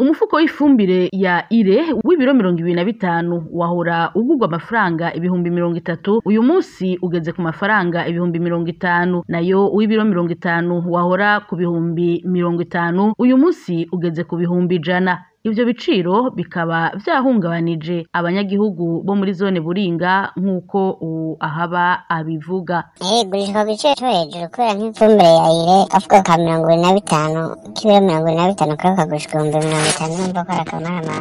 Umufuko w'ifumbire ya ire w'ibiro 25 wahora ugurwa amafaranga ibihumbi 30, uyu munsi ugeze ku mafaranga ibihumbi 50, nayo w'ibiro 50 wahora ku bihumbi 50, uyu munsi ugeze ku bihumbi 100. Ivyo biciro bikaba vyahungabanije abanyagihugu bo muri zone Buringa nk'uko ahaba abivuga. Gurishwa ku giciro co hejuru kubera nk'ifumbire ya ire avuga ka 25 k'ibiro 25 kari kagurishwa ibihumbi 50 numva ko ari akamaramara.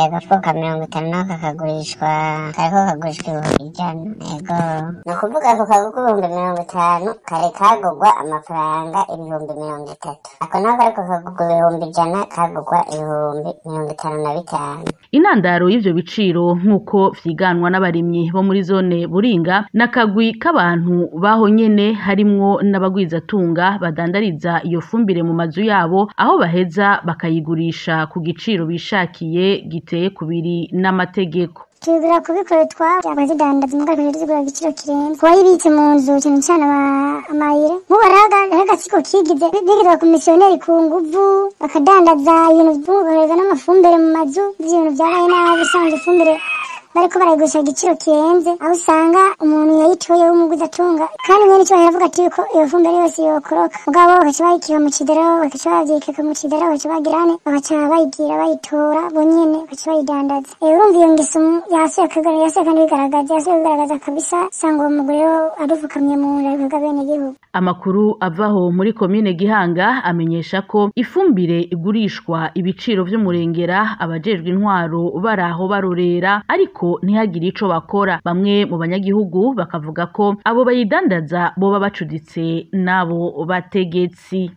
Agafuko ka 50 nako kakagurishwa kariko kagurishwa ibihumbi 100. Ni ukuvuga ako kagugu ibihumbi 50 kari kagurwa amafaranga ibihumbi 30. Ako nako kariko kagurwa ibihumbi 100 kagurwa ibihumbi 55. Intandaro y'ivyo biciro nk'uko vyiganwa n'abarimyi bo muri zone Buringa n'akagwi k'abantu baho nyene harimwo n'abagwizatunga badandariza iyo fumbire mu mazu yabo, aho baheza bakayigurisha ku giciro bishakiye giteye kubiri n'amategeko. Tubira kubikora abazidandaza mugabe zigura igiciro kirenze wayibitse mu nzu cyane cyane amayire mubaraga agatsiko kigize bigizwe ku missionnaire ku nguvu bakadandaza ibintu by'ubuhereza n'amafumbire mu mazu ibintu byabaye nabi bisanzwe ifumbire bariko barayigurisha igiciro kirenze, aho usanga umuntu yayitoye w'umuguzatunga kandi mwene cyo yaravuga ati ko iyo fumbire yose yokoroka mugabo bakaca bayikira mu kidero bakaca bavyikeka mu kidero bakaca bagirane bakaca bayigira bayitora bonyene bakaca bayidandaza. Urumva iyo ngeso yase kandi bigaragaza kabisa sanga uwo mugore adufukamye mu nda bene gihugu. Amakuru avaho muri komine Gihanga amenyesha ko ifumbire igurishwa ibiciro vy'umurengera abajejwe intwaro baraho barorera ariko ntihagire ico bakora. Bamwe mu banyagihugu bakavuga ko abo bayidandaza boba bacuditse nabo bategetsi.